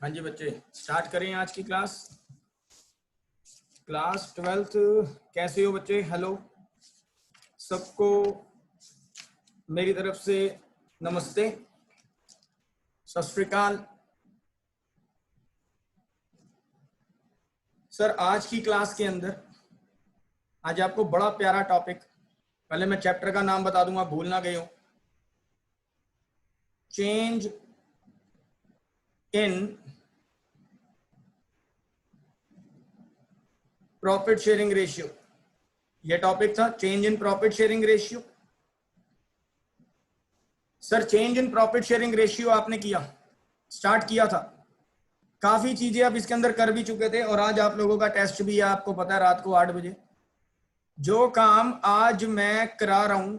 हाँ जी बच्चे, स्टार्ट करें आज की क्लास। क्लास 12th कैसे हो बच्चे? हेलो सबको, मेरी तरफ से नमस्ते, सत श्री अकाल। सर आज की क्लास के अंदर आज आपको बड़ा प्यारा टॉपिक, पहले मैं चैप्टर का नाम बता दूंगा, भूल ना गए हो। Change in profit sharing ratio, यह टॉपिक था, change in profit sharing ratio. Sir change in profit sharing ratio आपने किया, स्टार्ट किया था, काफी चीजें आप इसके अंदर कर भी चुके थे और आज आप लोगों का टेस्ट भी है, आपको पता है रात को 8 बजे। जो काम आज मैं करा रहा हूं,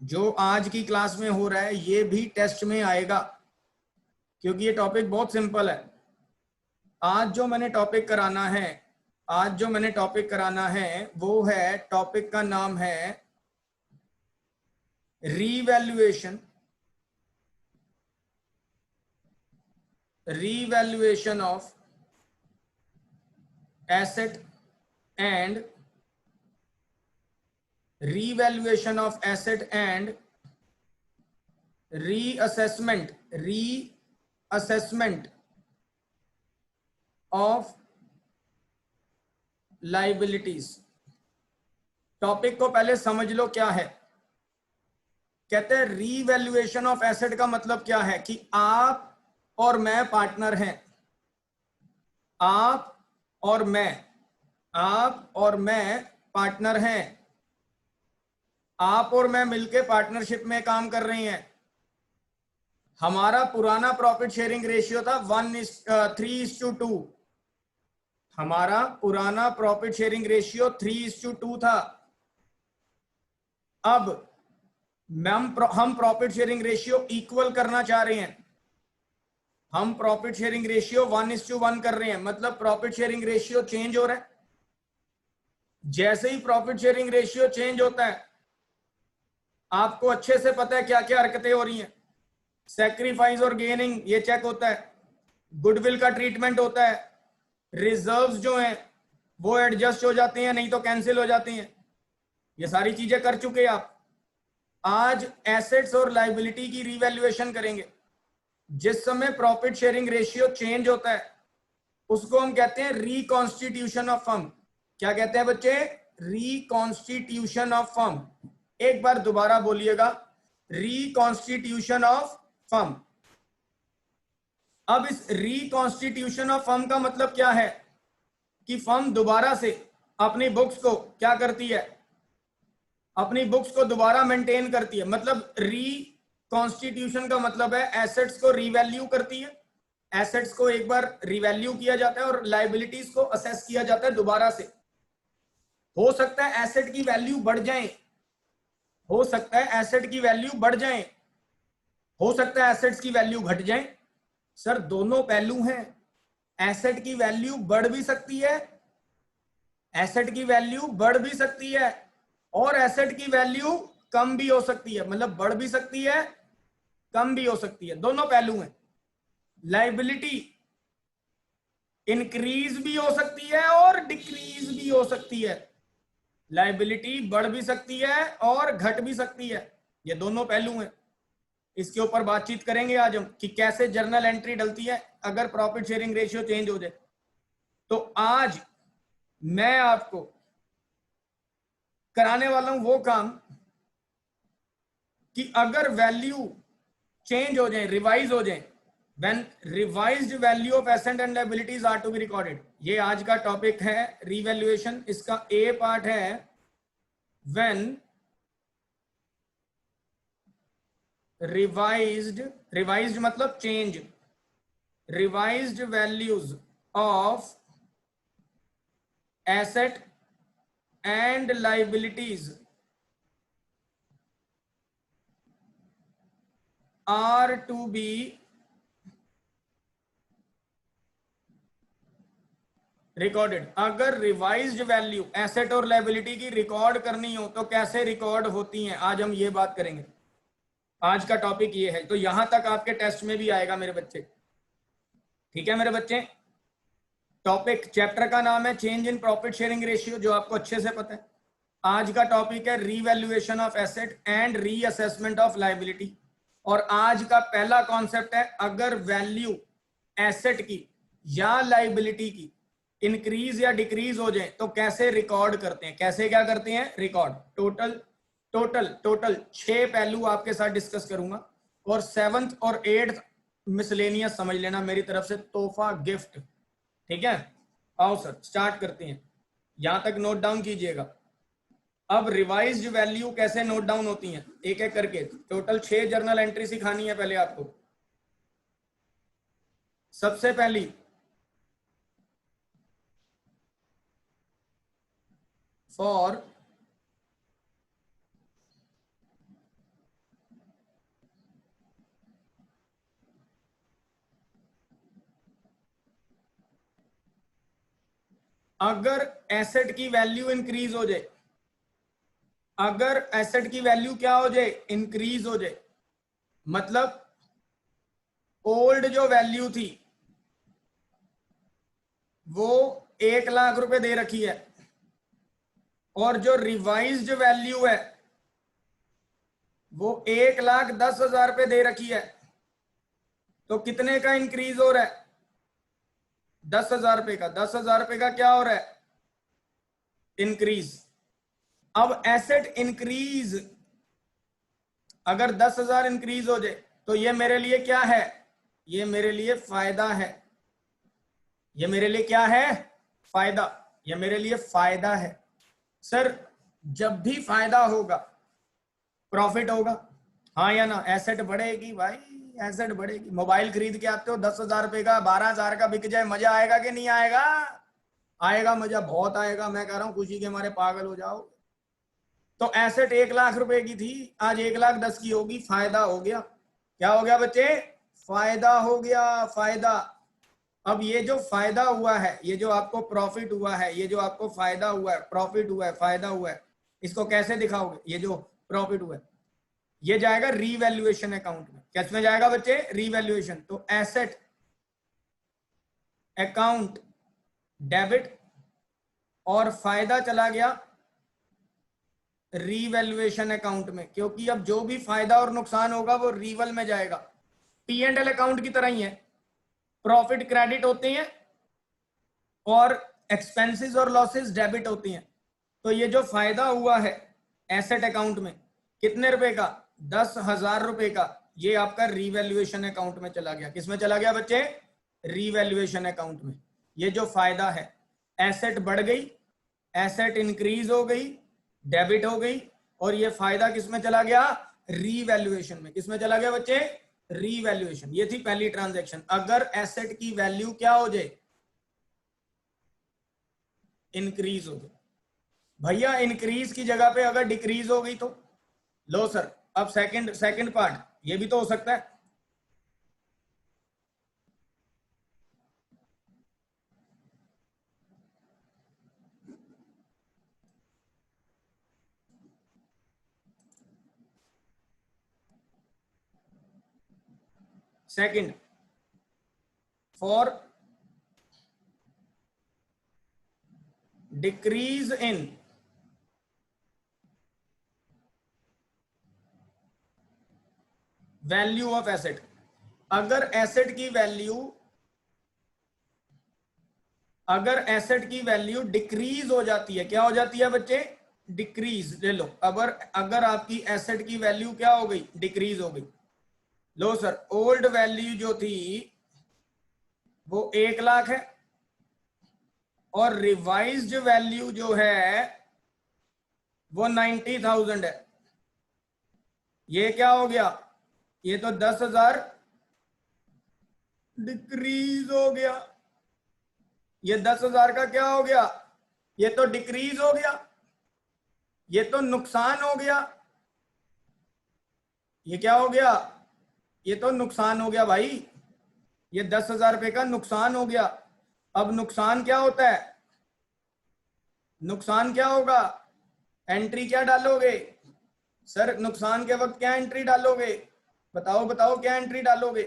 जो आज की क्लास में हो रहा है, ये भी टेस्ट में आएगा, क्योंकि ये टॉपिक बहुत सिंपल है। आज जो मैंने टॉपिक कराना है, वो है, टॉपिक का नाम है revaluation of asset and reassessment of liabilities. Topic को पहले समझ लो क्या है। कहते हैं रीवैल्यूएशन ऑफ एसेट का मतलब क्या है कि आप और मैं पार्टनर हैं, आप और मैं पार्टनर हैं, आप और मैं मिलके पार्टनरशिप में काम कर रहे हैं। हमारा पुराना प्रॉफिट शेयरिंग रेशियो था 3:2। हमारा पुराना प्रॉफिट शेयरिंग रेशियो 3:2 था। अब हम प्रॉफिट शेयरिंग रेशियो इक्वल करना चाह रहे हैं, हम प्रॉफिट शेयरिंग रेशियो 1:1 कर रहे हैं, मतलब प्रॉफिट शेयरिंग रेशियो चेंज हो रहा है। जैसे ही प्रॉफिट शेयरिंग रेशियो चेंज होता है, आपको अच्छे से पता है क्या क्या हरकतें हो रही हैं। सैक्रिफाइस और गेनिंग ये चेक होता है, गुडविल का ट्रीटमेंट होता है, रिजर्व्स जो हैं वो एडजस्ट हो जाते हैं, नहीं तो कैंसिल हो जाते हैं। ये सारी चीजें कर चुके हैं आप। आज एसेट्स और लायबिलिटी की रीवैल्यूएशन करेंगे। जिस समय प्रॉफिट शेयरिंग रेशियो चेंज होता है उसको हम कहते हैं रिकॉन्स्टिट्यूशन ऑफ फर्म। क्या कहते हैं बच्चे? Reconstitution of firm. एक बार दोबारा बोलिएगा, रिकॉन्स्टिट्यूशन ऑफ फर्म। अब इस रिकॉन्स्टिट्यूशन ऑफ फर्म का मतलब क्या है कि फर्म दोबारा से अपनी बुक्स को क्या करती है, अपनी बुक्स को दोबारा मेंटेन करती है। मतलब कॉन्स्टिट्यूशन का मतलब है एसेट्स को रीवैल्यू करती है, एसेट्स को एक बार रीवैल्यू किया जाता है और लायबिलिटीज को असेस किया जाता है दोबारा से। हो सकता है एसेट की वैल्यू बढ़ जाए, हो सकता है एसेट की वैल्यू बढ़ जाए, हो सकता है एसेट्स की वैल्यू घट जाए। सर दोनों पहलू हैं, एसेट की वैल्यू बढ़ भी सकती है, एसेट की वैल्यू बढ़ भी सकती है और एसेट की वैल्यू कम भी हो सकती है, मतलब बढ़ भी सकती है, कम भी हो सकती है, दोनों पहलू हैं। लायबिलिटी इंक्रीज भी हो सकती है और डिक्रीज भी हो सकती है, लायबिलिटी बढ़ भी सकती है और घट भी सकती है, ये दोनों पहलू हैं। इसके ऊपर बातचीत करेंगे आज हम कि कैसे जर्नल एंट्री डलती है अगर प्रॉफिट शेयरिंग रेशियो चेंज हो जाए। तो आज मैं आपको कराने वाला हूं वो काम कि अगर वैल्यू चेंज हो जाए, रिवाइज हो जाए, when revised value of asset and liabilities are to be recorded, ये आज का टॉपिक है रिवैल्यूएशन। इसका ए पार्ट है when revised मतलब change, revised values of asset and liabilities are to be recorded. अगर रिवाइज्ड वैल्यू एसेट और लायबिलिटी की रिकॉर्ड करनी हो तो कैसे रिकॉर्ड होती हैं, आज हम ये बात करेंगे। आज का टॉपिक ये है, तो यहां तक आपके टेस्ट में भी आएगा मेरे बच्चे। ठीक है मेरे बच्चे, टॉपिक चैप्टर का नाम है change in profit sharing ratio, जो आपको अच्छे से पता है। आज का टॉपिक है revaluation of asset and reassessment of liability. और आज का पहला कॉन्सेप्ट है, अगर वैल्यू एसेट की या लायबिलिटी की इंक्रीज या डिक्रीज हो जाए तो कैसे रिकॉर्ड करते हैं, कैसे क्या करते हैं रिकॉर्ड। टोटल 6 पहलू आपके साथ डिस्कस करूंगा, और 7th और 8th मिसलेनियस समझ लेना मेरी तरफ से तोहफा गिफ्ट। ठीक है, आओ सर स्टार्ट करते हैं, यहां तक नोट डाउन कीजिएगा। अब रिवाइज्ड वैल्यू कैसे नोट डाउन होती हैं एक एक करके। टोटल 6 जर्नल एंट्री सिखानी है पहले आपको। सबसे पहली, फॉर अगर एसेट की वैल्यू इंक्रीज हो जाए, अगर एसेट की वैल्यू क्या हो जाए इंक्रीज हो जाए, मतलब ओल्ड जो वैल्यू थी वो 1 लाख रुपए दे रखी है, और जो रिवाइज्ड वैल्यू है वो 1,10,000 रुपए दे रखी है, तो कितने का इंक्रीज हो रहा है 10,000 रुपए का। 10,000 रुपए का क्या हो रहा है इंक्रीज। अब एसेट इंक्रीज अगर 10,000 इंक्रीज हो जाए तो ये मेरे लिए क्या है, ये मेरे लिए फायदा है। ये मेरे लिए क्या है फायदा, ये मेरे लिए फायदा है। सर जब भी फायदा होगा प्रॉफिट होगा, हाँ या ना। एसेट बढ़ेगी भाई, एसेट बढ़ेगी। मोबाइल खरीद के आते हो 10,000 रुपए का, 12,000 का बिक जाए, मजा आएगा कि नहीं आएगा? आएगा, मजा बहुत आएगा। मैं कह रहा हूं खुशी के मारे पागल हो जाओ। तो एसेट 1 लाख रुपए की थी, आज 1,10,000 की होगी, फायदा हो गया। क्या हो गया बच्चे? फायदा हो गया, फायदा। अब ये जो फायदा हुआ है, ये जो आपको प्रॉफिट हुआ है, ये जो आपको फायदा हुआ है, प्रॉफिट हुआ है, फायदा हुआ है, इसको कैसे दिखाओगे? ये जो प्रॉफिट हुआ है ये जाएगा रीवैल्यूएशन अकाउंट में। किसमें जाएगा बच्चे? रीवैल्यूएशन। तो एसेट अकाउंट डेबिट, और फायदा चला गया रीवैल्यूएशन अकाउंट में, क्योंकि अब जो भी फायदा और नुकसान होगा वो रीवल में जाएगा। P&L अकाउंट की तरह ही है, प्रॉफिट क्रेडिट होते हैं और एक्सपेंसेस और लॉसेस डेबिट होती हैं। तो ये जो फायदा हुआ है एसेट अकाउंट में कितने रुपए का? 10,000 रुपए का, ये आपका रीवैल्यूएशन अकाउंट में चला गया। किसमें चला गया बच्चे? रीवैल्यूएशन अकाउंट में। ये जो फायदा है, एसेट बढ़ गई, एसेट इंक्रीज हो गई, डेबिट हो गई, और ये फायदा किसमें चला गया? रीवैल्यूएशन में। किसमें चला गया बच्चे? रीवैल्यूएशन। ये थी पहली ट्रांजैक्शन। अगर एसेट की वैल्यू क्या हो जाए? इंक्रीज हो जाए। भैया इंक्रीज की जगह पे अगर डिक्रीज हो गई तो? लो सर, अब सेकंड पार्ट ये भी तो हो सकता है। Second, for decrease in value of asset. अगर एसेट की वैल्यू, अगर एसेट की वैल्यू डिक्रीज हो जाती है, क्या हो जाती है बच्चे? डिक्रीज। ले लो, अगर आपकी एसेट की वैल्यू क्या हो गई? डिक्रीज हो गई। लो सर, ओल्ड वैल्यू जो थी वो 1 लाख है, और रिवाइज्ड वैल्यू जो है वो 90,000 है। ये क्या हो गया? ये तो 10,000 डिक्रीज हो गया। ये 10,000 का क्या हो गया? ये तो डिक्रीज हो गया, ये तो नुकसान हो गया। ये क्या हो गया? ये तो नुकसान हो गया भाई, ये 10,000 रुपए का नुकसान हो गया। अब नुकसान क्या होता है? नुकसान क्या होगा? एंट्री क्या डालोगे सर? नुकसान के वक्त क्या एंट्री डालोगे? बताओ बताओ, क्या एंट्री डालोगे?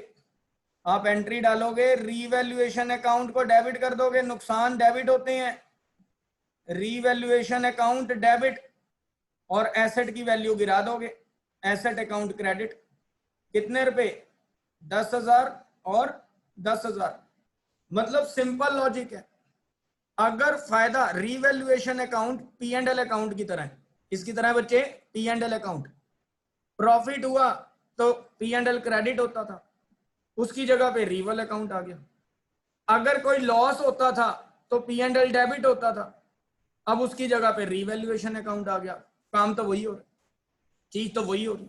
आप एंट्री डालोगे, रीवैल्यूएशन अकाउंट को डेबिट कर दोगे, नुकसान डेबिट होते हैं, रीवैल्यूएशन अकाउंट डेबिट, और एसेट की वैल्यू गिरा दोगे, एसेट अकाउंट क्रेडिट। कितने रुपए? 10,000 और 10,000। मतलब सिंपल लॉजिक है। अगर फायदा, revaluation account P and L account की तरह है, इसकी तरह बच्चे P and L account, profit हुआ तो पी एंड एल क्रेडिट होता था, उसकी जगह पे रीवल अकाउंट आ गया। अगर कोई लॉस होता था तो पी एंड एल डेबिट होता था, अब उसकी जगह पे रीवैल्यूएशन अकाउंट आ गया। काम तो वही हो रहा, चीज तो वही हो रही,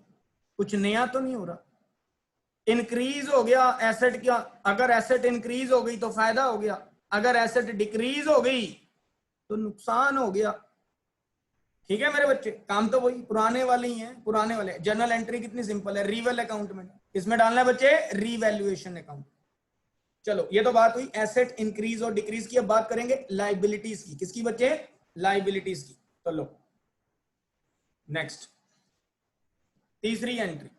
कुछ नया तो नहीं हो रहा। इंक्रीज हो गया एसेट का, अगर एसेट इंक्रीज हो गई तो फायदा हो गया, अगर एसेट डिक्रीज हो गई तो नुकसान हो गया। ठीक है मेरे बच्चे, काम तो वही पुराने वाले ही हैं, पुराने वाले। जर्नल एंट्री कितनी सिंपल है, रीवेल अकाउंट में इसमें डालना है बच्चे रीवैल्यूएशन अकाउंट। चलो ये तो बात हुई एसेट इंक्रीज और डिक्रीज की। अब बात करेंगे लाइबिलिटीज की। किसकी बच्चे? लाइबिलिटीज की। तो लो नेक्स्ट, तीसरी entry,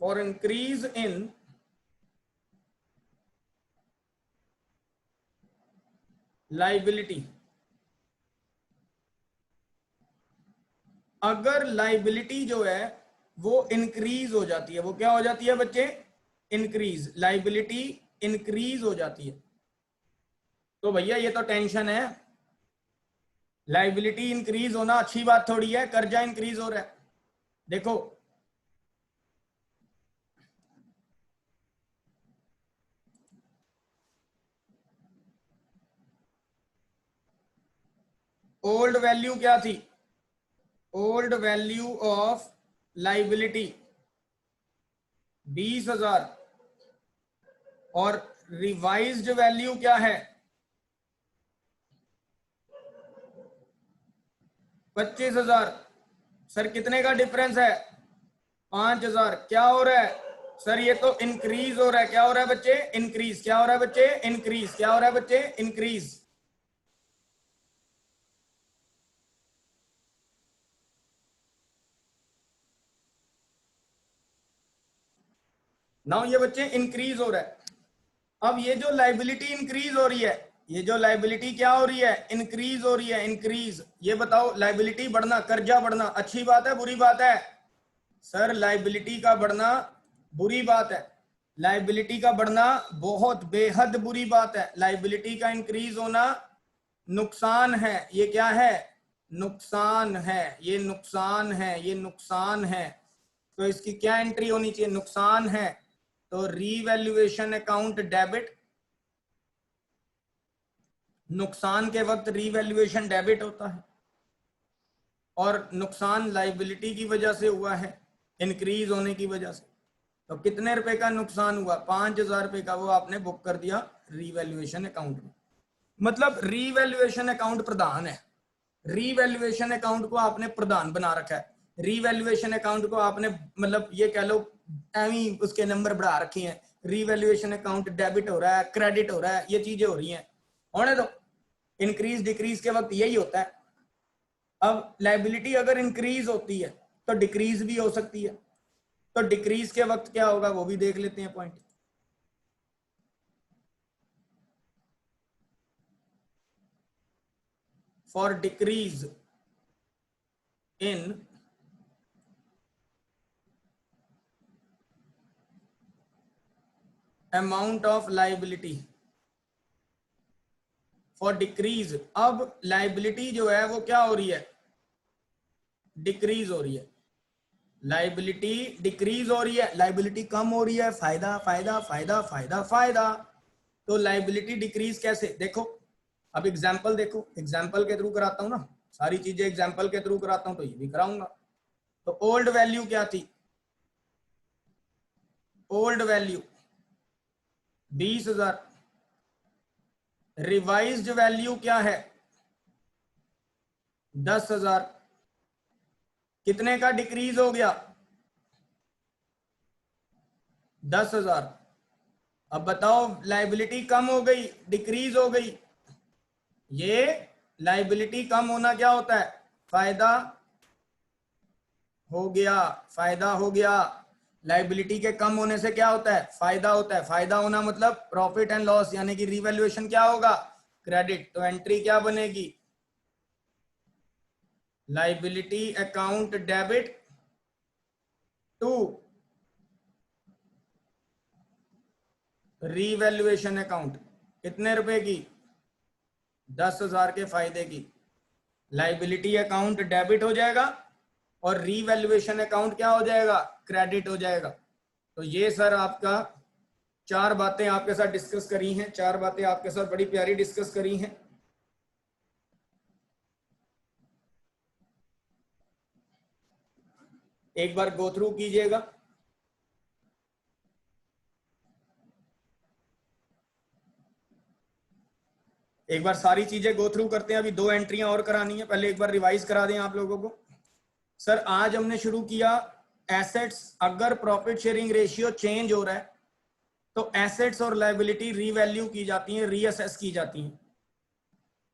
for increase in liability. अगर लाइबिलिटी जो है वो इंक्रीज हो जाती है, वो क्या हो जाती है बच्चे? इंक्रीज, लाइबिलिटी इंक्रीज हो जाती है, तो भैया ये तो टेंशन है। लाइबिलिटी इंक्रीज होना अच्छी बात थोड़ी है, कर्जा इंक्रीज हो रहा है। देखो ओल्ड वैल्यू क्या थी? ओल्ड वैल्यू ऑफ लाइबिलिटी 20,000 और रिवाइज्ड वैल्यू क्या है? 25,000। सर कितने का डिफरेंस है? 5,000। क्या हो रहा है सर? ये तो इंक्रीज हो रहा है। क्या हो रहा है बच्चे? इंक्रीज। क्या हो रहा है बच्चे? इंक्रीज। क्या हो रहा है बच्चे? इंक्रीज। नाउ ये बच्चे इंक्रीज हो रहा है। अब ये जो लाइबिलिटी इंक्रीज हो रही है, ये जो लाइबिलिटी क्या हो रही है? इंक्रीज हो रही है, इंक्रीज। ये बताओ लाइबिलिटी बढ़ना, कर्जा बढ़ना अच्छी बात है बुरी बात है? सर लाइबिलिटी का बढ़ना बुरी बात है। लाइबिलिटी का बढ़ना बहुत बेहद बुरी बात है। लाइबिलिटी का इंक्रीज होना नुकसान है। ये क्या है? नुकसान है। ये नुकसान है, ये नुकसान है। तो इसकी क्या एंट्री होनी चाहिए? नुकसान है, तो रीवैल्यूएशन अकाउंट डेबिट। नुकसान के वक्त रीवैल्यूएशन डेबिट होता है, और नुकसान लाइबिलिटी की वजह से हुआ है, इंक्रीज होने की वजह से। तो कितने रुपए का नुकसान हुआ? 5,000 रुपए का, वो आपने बुक कर दिया रीवैल्यूएशन अकाउंट में। मतलब रीवैल्यूएशन अकाउंट प्रधान है, रीवैल्यूएशन अकाउंट को आपने प्रधान बना रखा है। रीवैल्यूएशन अकाउंट को आपने मतलब ये कह लो एवं उसके नंबर बढ़ा रखे हैं। रीवैल्यूएशन अकाउंट डेबिट हो रहा है, क्रेडिट हो रहा है, ये चीजें हो रही हैं। होने दो, इंक्रीज डिक्रीज के वक्त यही होता है। अब लाइबिलिटी अगर इंक्रीज होती है तो डिक्रीज भी हो सकती है, तो डिक्रीज के वक्त क्या होगा वो भी देख लेते हैं point. For decrease in amount of liability, for decrease. अब लाइबिलिटी जो है वो क्या हो रही है? डिक्रीज हो रही है। लाइबिलिटी डिक्रीज हो रही है, लाइबिलिटी कम हो रही है, फायदा फायदा फायदा फायदा फायदा। तो लाइबिलिटी डिक्रीज कैसे? देखो अब एग्जाम्पल देखो, एग्जाम्पल के थ्रू कराता हूं ना, सारी चीजें एग्जाम्पल के थ्रू कराता हूं तो ये भी कराऊंगा। तो ओल्ड वैल्यू क्या थी? Old value 20,000। रिवाइज्ड वैल्यू क्या है? 10,000। कितने का डिक्रीज हो गया? 10,000। अब बताओ लाइबिलिटी कम हो गई, डिक्रीज हो गई। ये लाइबिलिटी कम होना क्या होता है? फायदा हो गया, फायदा हो गया। लाइबिलिटी के कम होने से क्या होता है? फायदा होता है। फायदा होना मतलब प्रॉफिट एंड लॉस, यानी कि रिवैल्यूएशन क्या होगा? क्रेडिट। तो एंट्री क्या बनेगी? Liability account debit to revaluation account. कितने रुपए की? 10,000 के फायदे की। लाइबिलिटी अकाउंट डेबिट हो जाएगा और रीवैल्यूएशन अकाउंट क्या हो जाएगा? क्रेडिट हो जाएगा। तो ये सर आपका 4 बातें आपके साथ डिस्कस करी हैं, 4 बातें आपके साथ बड़ी प्यारी डिस्कस करी हैं। एक बार गो थ्रू कीजिएगा। एक बार सारी चीजें गो थ्रू करते हैं। अभी 2 एंट्रियां और करानी है, पहले एक बार रिवाइज करा दें आप लोगों को। सर आज हमने शुरू किया एसेट्स, अगर प्रॉफिट शेयरिंग रेशियो चेंज हो रहा है तो एसेट्स और लायबिलिटी रीवैल्यू की जाती हैं, रीअसेस की जाती हैं।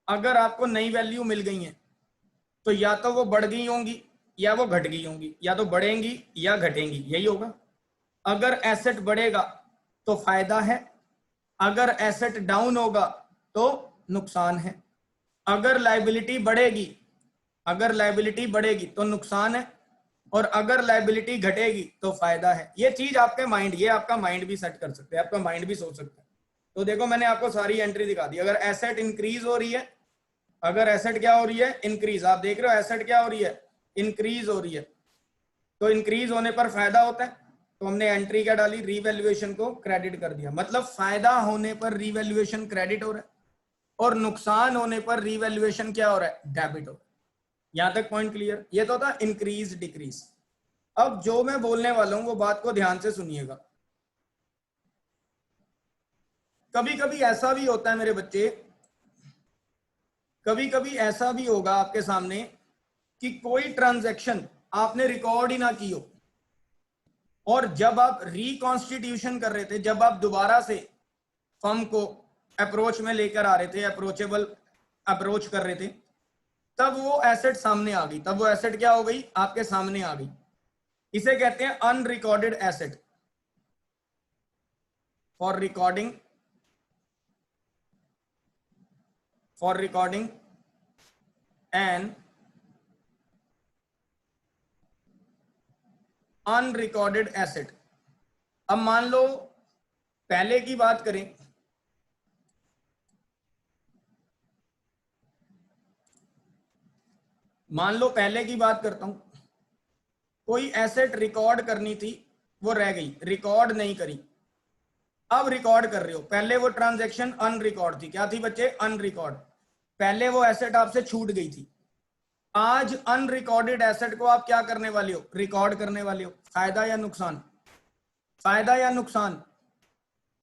अगर आपको नई वैल्यू मिल गई है तो या तो वो बढ़ गई होंगी या वो घट गई होंगी, या तो बढ़ेंगी या घटेंगी, यही होगा। अगर एसेट बढ़ेगा तो फायदा है, अगर एसेट डाउन होगा तो नुकसान है। अगर लायबिलिटी बढ़ेगी, अगर लायबिलिटी बढ़ेगी तो नुकसान है, और अगर लायबिलिटी घटेगी तो फायदा है। ये चीज आपके माइंड, ये आपका माइंड भी सेट कर सकते हैं, आपका माइंड भी सोच सकता है। तो देखो मैंने आपको सारी एंट्री दिखा दी। अगर एसेट इंक्रीज हो रही है, अगर एसेट क्या हो रही है? इंक्रीज। आप देख रहे हो एसेट क्या हो रही है? इंक्रीज हो रही है। तो इंक्रीज होने पर फायदा होता है, तो हमने एंट्री क्या डाली? रीवैल्यूएशन को क्रेडिट कर दिया। मतलब फायदा होने पर रीवैल्यूएशन क्रेडिट हो रहा है और नुकसान होने पर रीवैल्यूएशन क्या हो रहा है? डेबिट हो रहा है। यहां तक पॉइंट क्लियर? ये तो था इंक्रीज डिक्रीज। अब जो मैं बोलने वाला हूं वो बात को ध्यान से सुनिएगा। कभी कभी ऐसा भी होता है मेरे बच्चे, कभी कभी ऐसा भी होगा आपके सामने कि कोई ट्रांजैक्शन आपने रिकॉर्ड ही ना की हो, और जब आप रिकॉन्स्टिट्यूशन कर रहे थे, जब आप दोबारा से फर्म को अप्रोच में लेकर आ रहे थे, अप्रोचेबल अप्रोच कर रहे थे, तब वो एसेट सामने आ गई। तब वो एसेट क्या हो गई? आपके सामने आ गई। इसे कहते हैं unrecorded asset. For recording, for recording an unrecorded asset. अब मान लो पहले की बात करें, मान लो पहले की बात करता हूं, कोई एसेट रिकॉर्ड करनी थी, वो रह गई, रिकॉर्ड नहीं करी, अब रिकॉर्ड कर रहे हो। पहले वो ट्रांजैक्शन अनरिकॉर्ड थी। क्या थी बच्चे? अनरिकॉर्ड। पहले वो एसेट आपसे छूट गई थी। आज अनरिकॉर्डेड एसेट को आप क्या करने वाले हो? रिकॉर्ड करने वाले हो। फायदा या नुकसान? फायदा या नुकसान?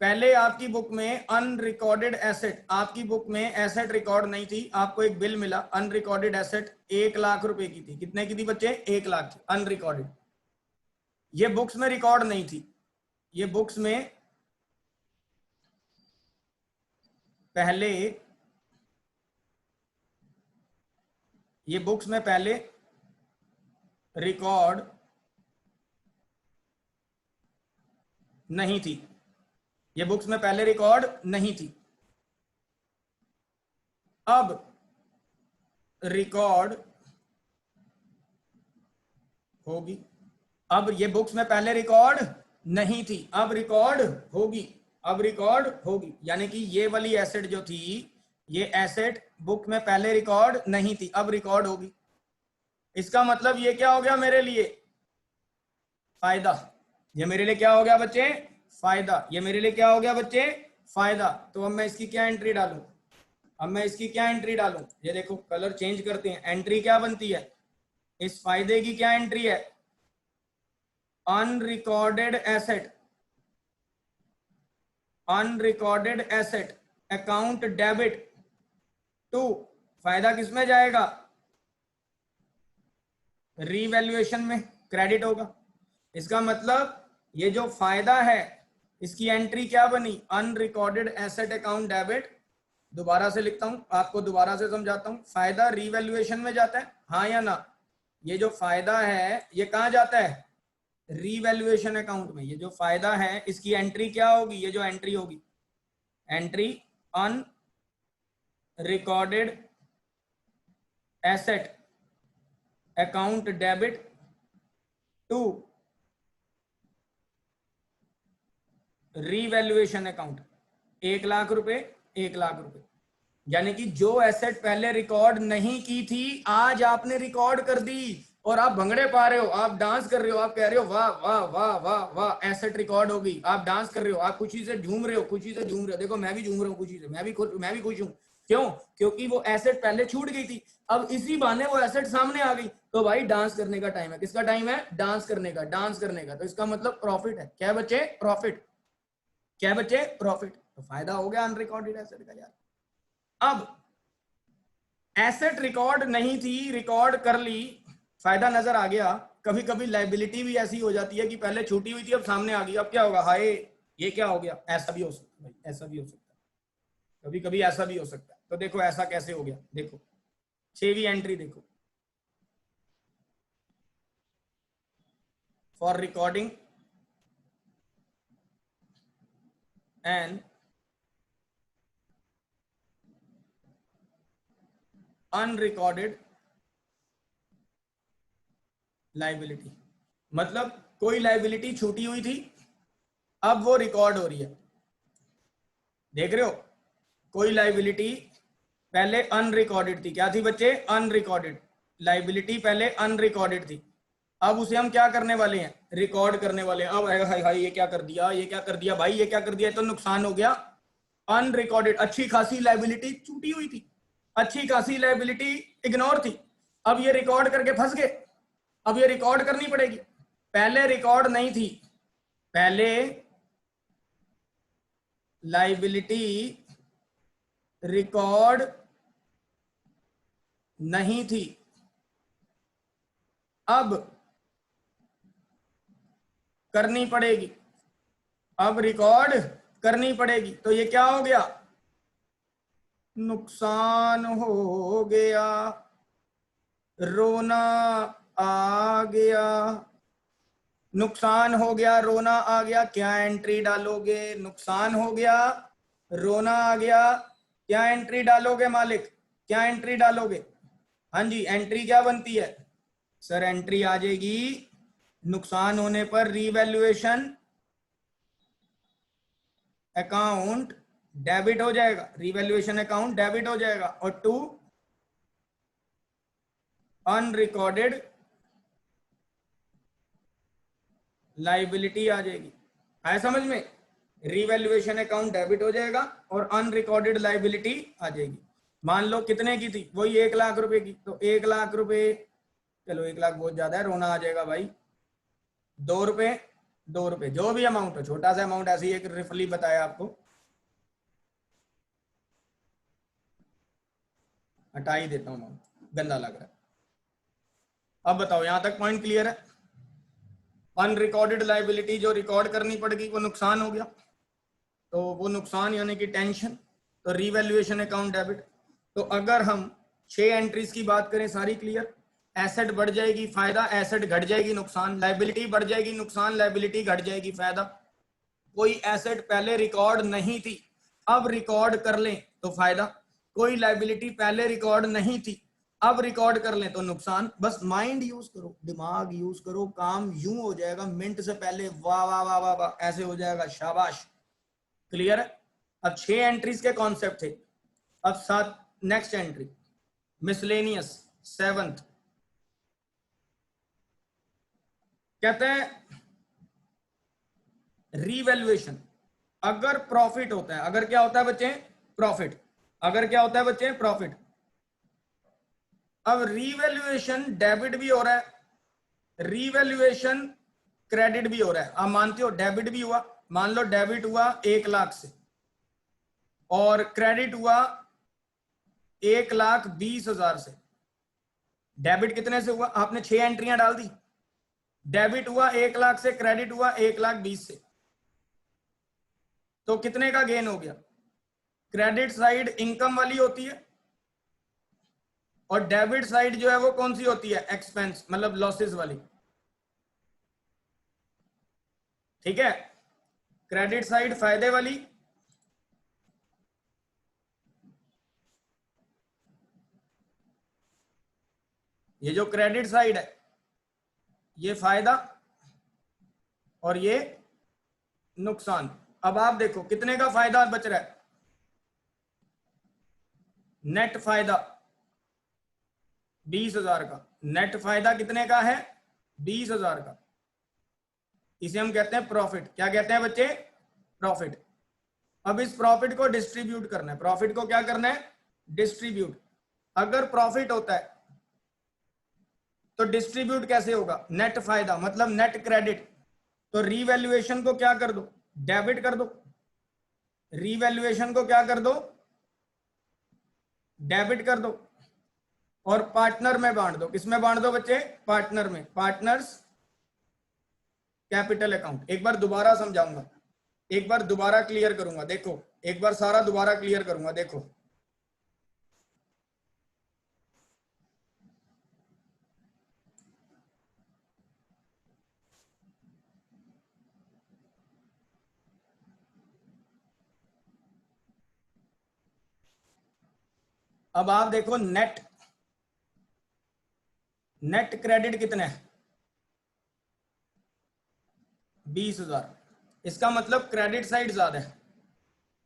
पहले आपकी बुक में अनरिकॉर्डेड एसेट, आपकी बुक में एसेट रिकॉर्ड नहीं थी, आपको एक बिल मिला, अनरिकॉर्डेड एसेट 1,00,000 रुपए की थी। कितने की थी बच्चे? 1,00,000 की अनरिकॉर्डेड। ये बुक्स में रिकॉर्ड नहीं थी, ये बुक्स में पहले, ये बुक्स में पहले रिकॉर्ड नहीं थी, ये बुक्स में पहले रिकॉर्ड नहीं थी, अब रिकॉर्ड होगी। अब ये बुक्स में पहले रिकॉर्ड नहीं थी, अब रिकॉर्ड होगी, अब रिकॉर्ड होगी। यानी कि ये वाली एसेट जो थी, ये एसेट बुक में पहले रिकॉर्ड नहीं थी, अब रिकॉर्ड होगी। इसका मतलब ये क्या हो गया मेरे लिए? फायदा। ये मेरे लिए क्या हो गया बच्चे? फायदा। ये मेरे लिए क्या हो गया बच्चे? फायदा। तो अब मैं इसकी क्या एंट्री डालूं? अब मैं इसकी क्या एंट्री डालूं? ये देखो कलर चेंज करते हैं। एंट्री क्या बनती है? इस फायदे की क्या एंट्री है? Unrecorded asset, unrecorded asset account debit to, फायदा किसमें जाएगा? रीवैल्यूएशन में, क्रेडिट होगा। इसका मतलब ये जो फायदा है इसकी एंट्री क्या बनी? Unrecorded asset account debit. दोबारा से लिखता हूं, आपको दोबारा से समझाता हूं। फायदा रीवैल्यूएशन में जाता है, हाँ या ना? ये जो फायदा है ये कहाँ जाता है, रीवैल्यूएशन अकाउंट में। ये जो फायदा है इसकी एंट्री क्या होगी, ये जो एंट्री होगी, entry unrecorded asset account debit to revaluation account, 1,00,000 रुपए, 1,00,000 रुपए। यानी कि जो एसेट पहले रिकॉर्ड नहीं की थी आज आपने रिकॉर्ड कर दी और आप भंगड़े पा रहे हो, आप डांस कर रहे हो, आप कह रहे हो वाह वाह वाह वाह वाह, एसेट रिकॉर्ड होगी, आप डांस कर रहे हो, आप खुशी से झूम रहे हो, खुशी से झूम रहे हो। देखो मैं भी झूम रहा हूँ खुशी से, मैं भी खुश हूँ। क्यों? क्योंकि वो एसेट पहले छूट गई थी, अब इसी बहाने वो एसेट सामने आ गई। तो भाई डांस करने का टाइम है। किसका टाइम है? डांस करने का, डांस करने का। तो इसका मतलब प्रॉफिट है। क्या बच्चे? प्रॉफिट। क्या बच्चे? प्रॉफिट। तो फायदा हो गया अनरिकॉर्डेड एसेट का यार। अब एसेट रिकॉर्ड नहीं थी, रिकॉर्ड कर ली, फायदा नजर आ गया। कभी कभी लाइबिलिटी भी ऐसी हो जाती है कि पहले छूटी हुई थी अब सामने आ गई, अब क्या होगा, हाय ये क्या हो गया। ऐसा भी हो सकता है भाई, ऐसा भी हो सकता है, कभी कभी ऐसा भी हो सकता है। तो देखो ऐसा कैसे हो गया, देखो 6वीं एंट्री देखो, for recording and unrecorded liability. मतलब कोई लाइबिलिटी छूटी हुई थी, अब वो रिकॉर्ड हो रही है। देख रहे हो, कोई लाइबिलिटी पहले अनरिकॉर्डेड थी। क्या थी बच्चे? अनरिकॉर्डेड लाइबिलिटी, पहले अनरिकॉर्डेड थी। अब उसे हम क्या करने वाले हैं? रिकॉर्ड करने वाले हैं। अब हाय हाय ये क्या कर दिया, ये क्या कर दिया भाई, ये क्या कर दिया, तो नुकसान हो गया। अनरिकॉर्डेड, अच्छी खासी लाइबिलिटी छूटी हुई थी, अच्छी खासी लाइबिलिटी इग्नोर थी, अब ये रिकॉर्ड करके फंस गए। अब ये रिकॉर्ड करनी पड़ेगी, पहले रिकॉर्ड नहीं थी, पहले लाइबिलिटी रिकॉर्ड नहीं थी, अब करनी पड़ेगी, अब रिकॉर्ड करनी पड़ेगी। तो ये क्या हो गया? नुकसान हो गया, रोना आ गया। नुकसान हो गया, रोना आ गया, क्या एंट्री डालोगे? नुकसान हो गया, रोना आ गया, क्या एंट्री डालोगे मालिक? क्या एंट्री डालोगे? हाँ जी, एंट्री क्या बनती है सर? एंट्री आ जाएगी नुकसान होने पर रीवैल्यूएशन अकाउंट डेबिट हो जाएगा, रीवैल्यूएशन अकाउंट डेबिट हो जाएगा, और टू अनरिकॉर्डेड लाइबिलिटी आ जाएगी। आया समझ में? रीवैल्यूएशन अकाउंट डेबिट हो जाएगा और अनरिकॉर्डेड लाइबिलिटी आ जाएगी। मान लो कितने की थी? वही 1,00,000 रुपए की। तो 1,00,000 रुपए, चलो 1,00,000 बहुत ज्यादा है, रोना आ जाएगा भाई। 2 रुपए, 2 रुपए, जो भी अमाउंट हो, छोटा सा अमाउंट, ऐसे ही एक रिफली बताया आपको, हटा ही देता हूँ, गंदा लग रहा है। अब बताओ यहां तक पॉइंट क्लियर है? अनरिकॉर्डेड लाइबिलिटी जो रिकॉर्ड करनी पड़ेगी वो नुकसान हो गया, तो वो नुकसान यानी कि टेंशन, तो रीवैल्यूएशन अकाउंट डेबिट। तो अगर हम 6 एंट्रीज की बात करें, सारी क्लियर। एसेट बढ़ जाएगी फायदा, एसेट घट जाएगी नुकसान, लाइबिलिटी बढ़ जाएगी नुकसान, लाइबिलिटी घट जाएगी फायदा। कोई एसेट पहले रिकॉर्ड नहीं थी, अब रिकॉर्ड कर लें तो फायदा। कोई लाइबिलिटी पहले रिकॉर्ड नहीं थी, अब रिकॉर्ड कर लें तो नुकसान। बस माइंड यूज करो, दिमाग यूज करो, काम यूं हो जाएगा मिनट से पहले, वाह वाह वाह वाह वाह, ऐसे हो जाएगा, शाबाश। क्लियर है? अब 6 एंट्रीज के कॉन्सेप्ट थे। अब 7 नेक्स्ट एंट्री, मिसलेनियस, 7th, कहते हैं रीवैल्यूएशन। अगर प्रॉफिट होता है, अगर क्या होता है बच्चे? प्रॉफिट। अगर क्या होता है बच्चे? प्रॉफिट। अब रीवैल्यूएशन डेबिट भी हो रहा है, रीवैल्यूएशन क्रेडिट भी हो रहा है। आप मानते हो डेबिट भी हुआ, मान लो डेबिट हुआ 1,00,000 से और क्रेडिट हुआ 1,20,000 से। डेबिट कितने से हुआ? आपने 6 एंट्रियां डाल दी, डेबिट हुआ 1,00,000 से, क्रेडिट हुआ 1,20,000 से, तो कितने का गेन हो गया? क्रेडिट साइड इनकम वाली होती है और डेबिट साइड जो है वो कौन सी होती है, एक्सपेंस मतलब लॉसेस वाली, ठीक है। क्रेडिट साइड फायदे वाली, ये जो क्रेडिट साइड है ये फायदा और ये नुकसान। अब आप देखो कितने का फायदा बच रहा है, नेट फायदा 20,000 का, नेट फायदा कितने का है, 20,000 का। इसे हम कहते हैं प्रॉफिट। क्या कहते हैं बच्चे, प्रॉफिट। अब इस प्रॉफिट को डिस्ट्रीब्यूट करना है, प्रॉफिट को क्या करना है, डिस्ट्रीब्यूट। अगर प्रॉफिट होता है तो डिस्ट्रीब्यूट कैसे होगा, नेट फायदा मतलब नेट क्रेडिट, तो रीवैल्यूएशन को क्या कर दो, डेबिट कर दो, रीवैल्यूएशन को क्या कर दो, डेबिट कर दो, और पार्टनर में बांट दो। किसमें बांट दो बच्चे, पार्टनर में, पार्टनर्स कैपिटल अकाउंट। एक बार दोबारा समझाऊंगा, एक बार दोबारा क्लियर करूंगा, देखो एक बार सारा दोबारा क्लियर करूंगा, देखो। अब आप देखो नेट, नेट क्रेडिट कितने है, 20,000। इसका मतलब क्रेडिट साइड ज्यादा है,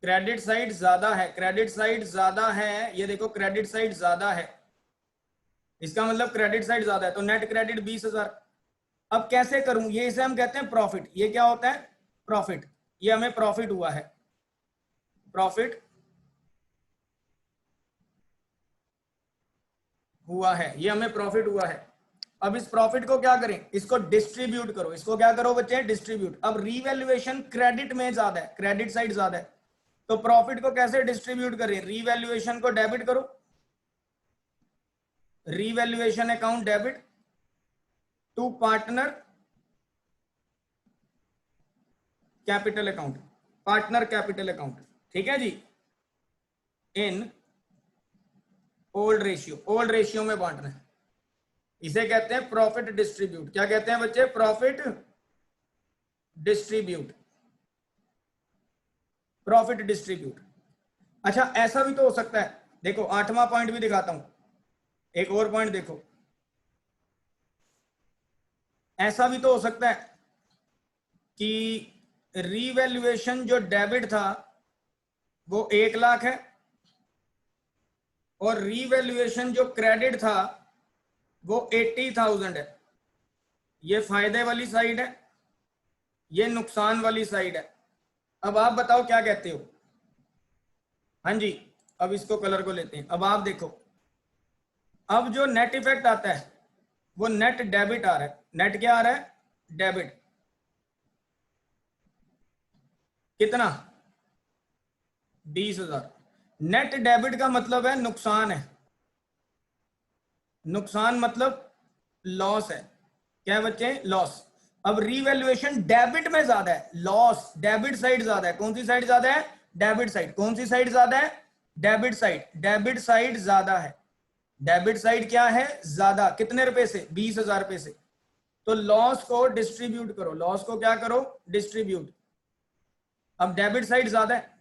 क्रेडिट साइड ज्यादा है, क्रेडिट साइड ज्यादा है, ये देखो क्रेडिट साइड ज्यादा है, इसका मतलब क्रेडिट साइड ज्यादा है, तो नेट क्रेडिट 20,000। अब कैसे करूं, ये इसे हम कहते हैं प्रॉफिट। ये क्या होता है, प्रॉफिट। ये हमें प्रॉफिट हुआ है, प्रॉफिट हुआ है, ये हमें प्रॉफिट हुआ है। अब इस प्रॉफिट को क्या करें, इसको डिस्ट्रीब्यूट करो। इसको क्या करो बच्चे, डिस्ट्रीब्यूट। अब रीवैल्यूएशन क्रेडिट में ज्यादा है, क्रेडिट साइड ज्यादा है, तो प्रॉफिट को कैसे डिस्ट्रीब्यूट करें, रीवैल्यूएशन को डेबिट करो, revaluation account debit to partner capital account, partner capital account, ठीक है जी, in old ratio, old ratio में बांटना है। इसे कहते हैं प्रॉफिट डिस्ट्रीब्यूट। क्या कहते हैं बच्चे, प्रॉफिट डिस्ट्रीब्यूट, प्रॉफिट डिस्ट्रीब्यूट। अच्छा ऐसा भी तो हो सकता है, देखो 8वां पॉइंट भी दिखाता हूं, एक और पॉइंट देखो। ऐसा भी तो हो सकता है कि रीवैल्यूएशन जो डेबिट था वो 1 लाख है, और रीवैल्यूएशन जो क्रेडिट था वो 80,000 है। ये फायदे वाली साइड है, ये नुकसान वाली साइड है। अब आप बताओ क्या कहते हो, हाँ जी। अब इसको कलर को लेते हैं। अब आप देखो, अब जो नेट इफेक्ट आता है वो नेट डेबिट आ रहा है। नेट क्या आ रहा है, डेबिट। कितना, 20,000। नेट डेबिट का मतलब है नुकसान है, नुकसान मतलब लॉस है। क्या है बच्चे, लॉस। अब रीवैल्यूएशन डेबिट में ज्यादा है, लॉस डेबिट साइड ज्यादा है। कौन सी साइड ज्यादा है, डेबिट साइड। कौन सी साइड ज्यादा है, डेबिट साइड। डेबिट साइड ज्यादा है, डेबिट साइड क्या है, ज्यादा। कितने रुपए से, 20,000 रुपए से। तो लॉस को डिस्ट्रीब्यूट करो, लॉस को क्या करो, डिस्ट्रीब्यूट। अब डेबिट साइड ज्यादा है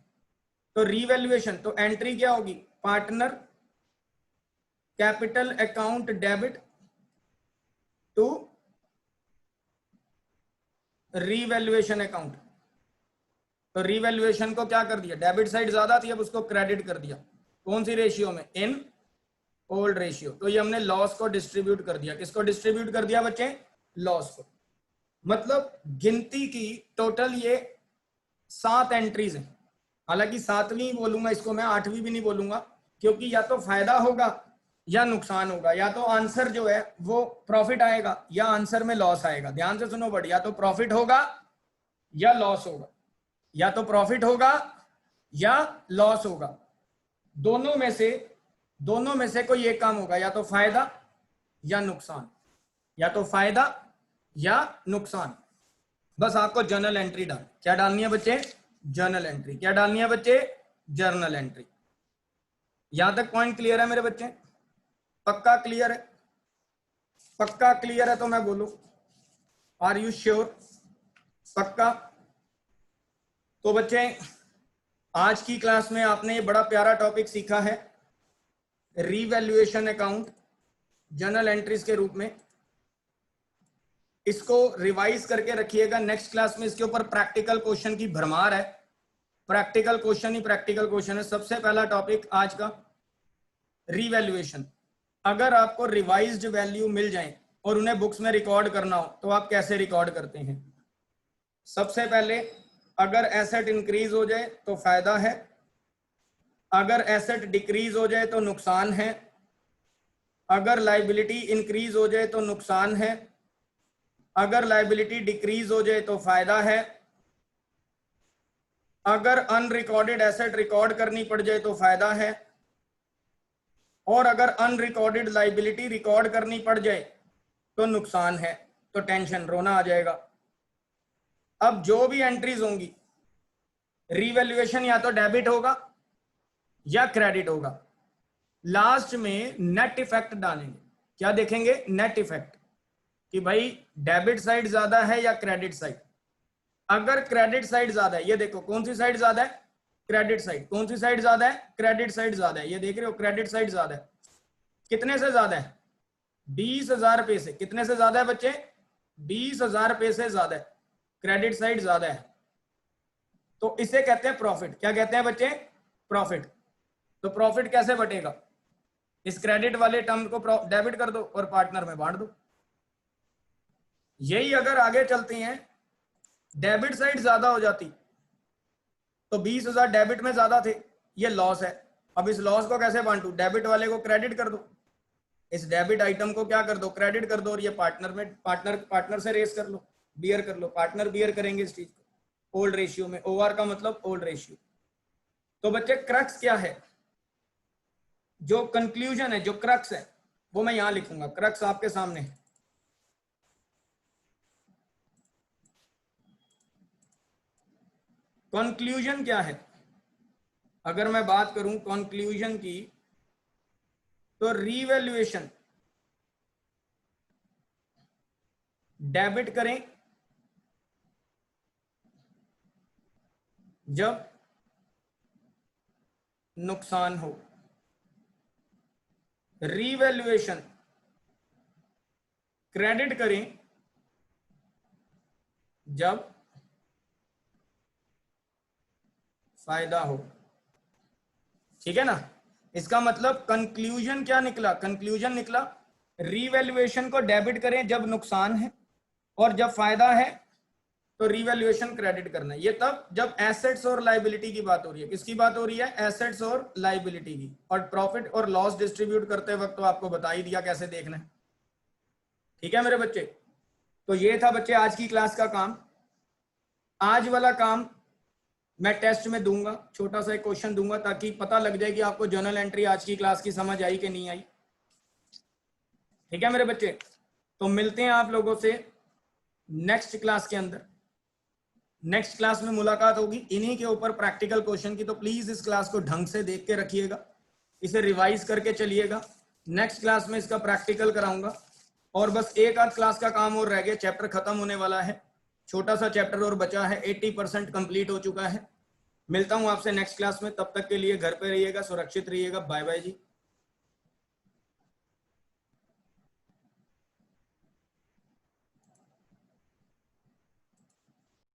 तो रीवैल्यूएशन, तो एंट्री क्या होगी, partner capital account debit to revaluation account. तो रीवैल्यूएशन को क्या कर दिया, डेबिट साइड ज्यादा थी, अब उसको क्रेडिट कर दिया। कौन सी रेशियो में, इन ओल्ड रेशियो। तो ये हमने लॉस को डिस्ट्रीब्यूट कर दिया। किसको डिस्ट्रीब्यूट कर दिया बच्चे, लॉस को। मतलब गिनती की टोटल ये 7 एंट्रीज हैं। हालांकि 7वीं बोलूंगा इसको मैं, 8वीं भी नहीं बोलूंगा, क्योंकि या तो फायदा होगा या नुकसान होगा, या तो आंसर जो है वो प्रॉफिट आएगा या आंसर में लॉस आएगा। ध्यान से सुनो बड़ी, या तो प्रॉफिट होगा या लॉस होगा, या तो प्रॉफिट होगा या लॉस होगा। दोनों में से कोई एक काम होगा, या तो फायदा या नुकसान, या तो फायदा या नुकसान। बस आपको जर्नल एंट्री डाल, क्या डालनी है बच्चे, जर्नल एंट्री। क्या डालनी है बच्चे, जर्नल एंट्री। यहां तक पॉइंट क्लियर है मेरे बच्चे, पक्का क्लियर है? पक्का क्लियर है तो मैं बोलूं, आर यू श्योर? पक्का? तो बच्चे आज की क्लास में आपने बड़ा प्यारा टॉपिक सीखा है, रीवैल्यूएशन अकाउंट जर्नल एंट्रीज के रूप में। इसको रिवाइज करके रखिएगा, नेक्स्ट क्लास में इसके ऊपर प्रैक्टिकल क्वेश्चन की भरमार है। प्रैक्टिकल क्वेश्चन ही प्रैक्टिकल क्वेश्चन है। सबसे पहला टॉपिक आज का रीवैल्यूएशन। अगर आपको रिवाइज्ड वैल्यू मिल जाए और उन्हें बुक्स में रिकॉर्ड करना हो तो आप कैसे रिकॉर्ड करते हैं? सबसे पहले अगर एसेट इंक्रीज हो जाए तो फायदा है, अगर एसेट डिक्रीज हो जाए तो नुकसान है, अगर लायबिलिटी इंक्रीज हो जाए तो नुकसान है, अगर लायबिलिटी डिक्रीज हो जाए तो फायदा है, अगर अनरिकॉर्डेड एसेट रिकॉर्ड करनी पड़ जाए तो फायदा है, और अगर अनरिकॉर्डेड लायबिलिटी रिकॉर्ड करनी पड़ जाए तो नुकसान है। तो टेंशन, रोना आ जाएगा। अब जो भी एंट्रीज होंगी, रीवैल्यूएशन या तो डेबिट होगा या क्रेडिट होगा। लास्ट में नेट इफेक्ट डालेंगे। क्या देखेंगे? नेट इफेक्ट, कि भाई डेबिट साइड ज्यादा है या क्रेडिट साइड। अगर क्रेडिट साइड ज्यादा है, ये देखो कौन सी साइड ज्यादा है? Credit side. कौन सी साइड ज्यादा है? क्रेडिट साइड ज्यादा है। ये देख रहे हो, क्रेडिट साइड ज्यादा है। कितने से ज्यादा है? 20,000 रुपए से। कितने से ज्यादा है बच्चे? 20,000 रुपए से ज्यादा है, क्रेडिट साइड ज्यादा है। तो इसे कहते हैं प्रॉफिट। क्या कहते हैं बच्चे? प्रॉफिट। तो प्रॉफिट कैसे बटेगा? इस क्रेडिट वाले टर्म को डेबिट कर दो और पार्टनर में बांट दो। यही अगर आगे चलते हैं डेबिट साइड ज्यादा हो जाती तो 20,000 डेबिट में ज्यादा थे, ये लॉस है। अब इस लॉस को कैसे बांटू? डेबिट वाले को क्रेडिट कर दो, इस डेबिट आइटम को क्या कर दो? क्रेडिट कर दो, और ये पार्टनर से रेस कर लो, बियर कर लो। पार्टनर बियर करेंगे इस चीज को ओल्ड रेशियो में। ओआर का मतलब ओल्ड रेशियो। तो बच्चे क्रक्स क्या है? जो कंक्लूजन है, जो क्रक्स है, वो मैं यहां लिखूंगा। क्रक्स आपके सामने है। कंक्लूजन क्या है? अगर मैं बात करूं कंक्लूजन की, तो रीवैल्यूएशन डेबिट करें जब नुकसान हो, रीवैल्यूएशन क्रेडिट करें जब फायदा हो। ठीक है ना? इसका मतलब कंक्लूजन क्या निकला? कंक्लूजन निकला रीवैल्यूएशन को डेबिट करें जब नुकसान है, और जब फायदा है तो रीवैल्यूएशन क्रेडिट करना है। ये तब जब एसेट्स और लायबिलिटी की बात हो रही है। किसकी बात हो रही है? एसेट्स और लायबिलिटी की। और प्रॉफिट और लॉस डिस्ट्रीब्यूट करते वक्त तो आपको बता ही दिया कैसे देखना है। ठीक है मेरे बच्चे? तो ये था बच्चे आज की क्लास का काम। आज वाला काम मैं टेस्ट में दूंगा, छोटा सा एक क्वेश्चन दूंगा ताकि पता लग जाए कि आपको जर्नल एंट्री आज की क्लास की समझ आई कि नहीं आई। ठीक है मेरे बच्चे? तो मिलते हैं आप लोगों से नेक्स्ट क्लास के अंदर। नेक्स्ट क्लास में मुलाकात होगी इन्हीं के ऊपर प्रैक्टिकल क्वेश्चन की। तो प्लीज इस क्लास को ढंग से देख के रखिएगा, इसे रिवाइज करके चलिएगा। नेक्स्ट क्लास में इसका प्रैक्टिकल कराऊंगा, और बस एक आध क्लास का काम और रह गया, चैप्टर खत्म होने वाला है। छोटा सा चैप्टर और बचा है, 80% कंप्लीट हो चुका है। मिलता हूं आपसे नेक्स्ट क्लास में, तब तक के लिए घर पे रहिएगा, सुरक्षित रहिएगा। बाय बाय जी।